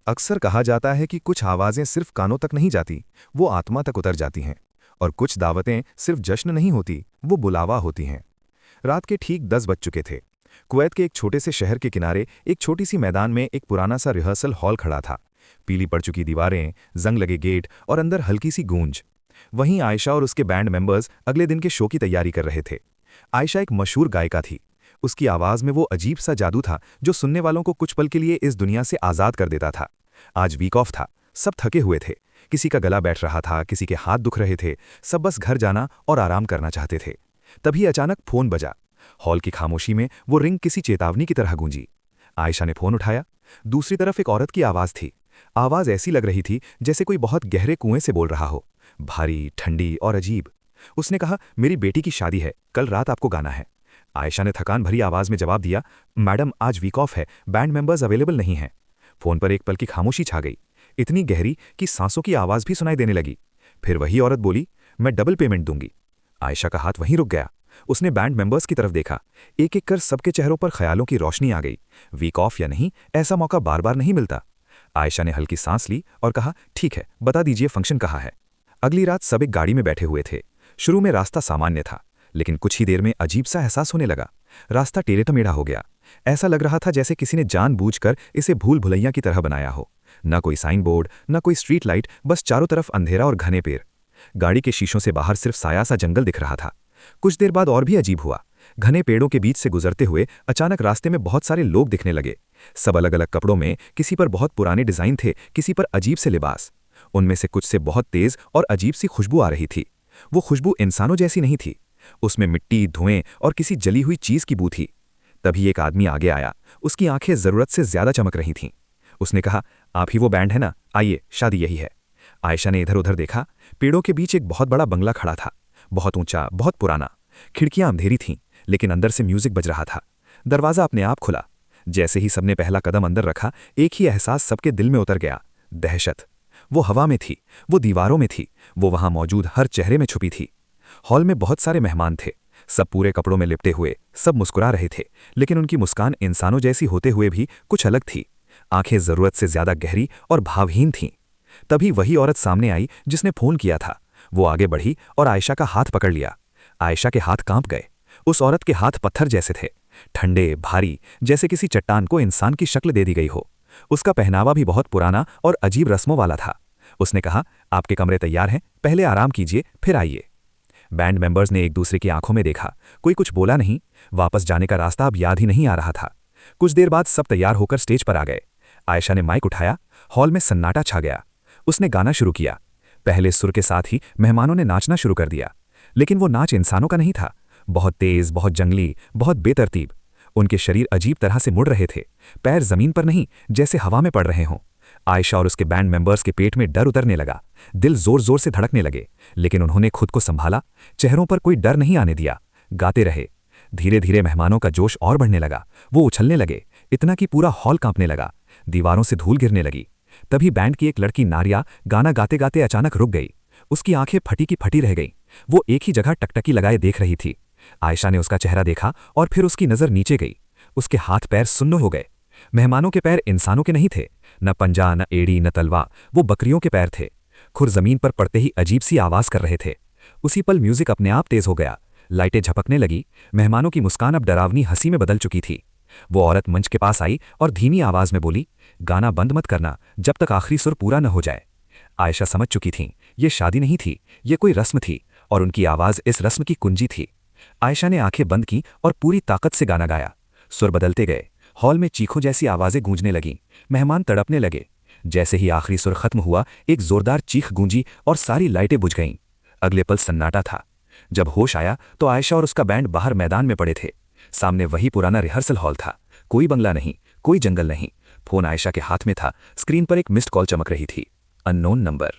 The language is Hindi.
अक्सर कहा जाता है कि कुछ आवाज़ें सिर्फ कानों तक नहीं जाती, वो आत्मा तक उतर जाती हैं। और कुछ दावतें सिर्फ जश्न नहीं होती, वो बुलावा होती हैं। रात के ठीक 10 बज चुके थे। कुवैत के एक छोटे से शहर के किनारे एक छोटी सी मैदान में एक पुराना सा रिहर्सल हॉल खड़ा था। पीली पड़ चुकी दीवारें, जंग लगे गेट और अंदर हल्की सी गूंज। वहीं आयशा और उसके बैंड मेंबर्स अगले दिन के शो की तैयारी कर रहे थे। आयशा एक मशहूर गायिका थी। उसकी आवाज़ में वो अजीब सा जादू था जो सुनने वालों को कुछ पल के लिए इस दुनिया से आज़ाद कर देता था। आज वीक ऑफ था, सब थके हुए थे। किसी का गला बैठ रहा था, किसी के हाथ दुख रहे थे। सब बस घर जाना और आराम करना चाहते थे। तभी अचानक फोन बजा। हॉल की खामोशी में वो रिंग किसी चेतावनी की तरह गूंजी। आयशा ने फोन उठाया। दूसरी तरफ एक औरत की आवाज़ थी। आवाज़ ऐसी लग रही थी जैसे कोई बहुत गहरे कुएं से बोल रहा हो, भारी, ठंडी और अजीब। उसने कहा, मेरी बेटी की शादी है, कल रात आपको गाना है। आयशा ने थकान भरी आवाज़ में जवाब दिया, मैडम आज वीक ऑफ है, बैंड मेंबर्स अवेलेबल नहीं हैं। फोन पर एक पल की खामोशी छा गई, इतनी गहरी कि सांसों की आवाज़ भी सुनाई देने लगी। फिर वही औरत बोली, मैं डबल पेमेंट दूंगी। आयशा का हाथ वहीं रुक गया। उसने बैंड मेंबर्स की तरफ देखा। एक एक कर सबके चेहरों पर ख्यालों की रोशनी आ गई। वीक ऑफ या नहीं, ऐसा मौका बार बार नहीं मिलता। आयशा ने हल्की सांस ली और कहा, ठीक है, बता दीजिए फंक्शन कहाँ है। अगली रात सब एक गाड़ी में बैठे हुए थे। शुरू में रास्ता सामान्य था, लेकिन कुछ ही देर में अजीब सा एहसास होने लगा। रास्ता टेढ़ा-मेढ़ा हो गया। ऐसा लग रहा था जैसे किसी ने जानबूझकर इसे भूल भुलैया की तरह बनाया हो। न कोई साइन बोर्ड, न कोई स्ट्रीट लाइट, बस चारों तरफ अंधेरा और घने पेड़। गाड़ी के शीशों से बाहर सिर्फ साया सा जंगल दिख रहा था। कुछ देर बाद और भी अजीब हुआ। घने पेड़ों के बीच से गुजरते हुए अचानक रास्ते में बहुत सारे लोग दिखने लगे। सब अलग अलग कपड़ों में, किसी पर बहुत पुराने डिजाइन थे, किसी पर अजीब से लिबास। उनमें से कुछ से बहुत तेज और अजीब सी खुशबू आ रही थी। वो खुशबू इंसानों जैसी नहीं थी। उसमें मिट्टी, धुएं और किसी जली हुई चीज की बू थी। तभी एक आदमी आगे आया। उसकी आंखें जरूरत से ज्यादा चमक रही थीं। उसने कहा, आप ही वो बैंड है ना, आइए, शादी यही है। आयशा ने इधर उधर देखा। पेड़ों के बीच एक बहुत बड़ा बंगला खड़ा था, बहुत ऊंचा, बहुत पुराना। खिड़कियां अंधेरी थीं, लेकिन अंदर से म्यूजिक बज रहा था। दरवाजा अपने आप खुला। जैसे ही सबने पहला कदम अंदर रखा, एक ही एहसास सबके दिल में उतर गया, दहशत। वो हवा में थी, वो दीवारों में थी, वो वहां मौजूद हर चेहरे में छुपी थी। हॉल में बहुत सारे मेहमान थे, सब पूरे कपड़ों में लिपटे हुए, सब मुस्कुरा रहे थे, लेकिन उनकी मुस्कान इंसानों जैसी होते हुए भी कुछ अलग थी। आंखें जरूरत से ज्यादा गहरी और भावहीन थीं। तभी वही औरत सामने आई जिसने फोन किया था। वो आगे बढ़ी और आयशा का हाथ पकड़ लिया। आयशा के हाथ कांप गए। उस औरत के हाथ पत्थर जैसे थे, ठंडे, भारी, जैसे किसी चट्टान को इंसान की शक्ल दे दी गई हो। उसका पहनावा भी बहुत पुराना और अजीब रस्मों वाला था। उसने कहा, आपके कमरे तैयार हैं, पहले आराम कीजिए, फिर आइए। बैंड मेंबर्स ने एक दूसरे की आंखों में देखा। कोई कुछ बोला नहीं। वापस जाने का रास्ता अब याद ही नहीं आ रहा था। कुछ देर बाद सब तैयार होकर स्टेज पर आ गए। आयशा ने माइक उठाया। हॉल में सन्नाटा छा गया। उसने गाना शुरू किया। पहले सुर के साथ ही मेहमानों ने नाचना शुरू कर दिया, लेकिन वो नाच इंसानों का नहीं था। बहुत तेज, बहुत जंगली, बहुत बेतरतीब। उनके शरीर अजीब तरह से मुड़ रहे थे, पैर जमीन पर नहीं, जैसे हवा में पड़ रहे हों। आयशा और उसके बैंड मेंबर्स के पेट में डर उतरने लगा। दिल जोर जोर से धड़कने लगे, लेकिन उन्होंने खुद को संभाला। चेहरों पर कोई डर नहीं आने दिया। गाते रहे। धीरे धीरे मेहमानों का जोश और बढ़ने लगा। वो उछलने लगे, इतना कि पूरा हॉल कांपने लगा। दीवारों से धूल गिरने लगी। तभी बैंड की एक लड़की नारिया गाना गाते गाते अचानक रुक गई। उसकी आंखें फटी की फटी रह गईं। वो एक ही जगह टकटकी लगाए देख रही थी। आयशा ने उसका चेहरा देखा और फिर उसकी नजर नीचे गई। उसके हाथ पैर सुन्न हो गए। मेहमानों के पैर इंसानों के नहीं थे, न पंजा, न एड़ी, न तलवा। वो बकरियों के पैर थे। खुर जमीन पर पड़ते ही अजीब सी आवाज कर रहे थे। उसी पल म्यूजिक अपने आप तेज हो गया। लाइटें झपकने लगी। मेहमानों की मुस्कान अब डरावनी हंसी में बदल चुकी थी। वो औरत मंच के पास आई और धीमी आवाज में बोली, गाना बंद मत करना जब तक आखिरी सुर पूरा न हो जाए। आयशा समझ चुकी थी, ये शादी नहीं थी, ये कोई रस्म थी, और उनकी आवाज इस रस्म की कुंजी थी। आयशा ने आंखें बंद की और पूरी ताकत से गाना गाया। सुर बदलते गए। हॉल में चीखों जैसी आवाजें गूंजने लगीं। मेहमान तड़पने लगे। जैसे ही आखिरी सुर खत्म हुआ, एक जोरदार चीख गूंजी और सारी लाइटें बुझ गईं। अगले पल सन्नाटा था। जब होश आया तो आयशा और उसका बैंड बाहर मैदान में पड़े थे। सामने वही पुराना रिहर्सल हॉल था। कोई बंगला नहीं, कोई जंगल नहीं। फोन आयशा के हाथ में था। स्क्रीन पर एक मिस्ड कॉल चमक रही थी। Unknown number.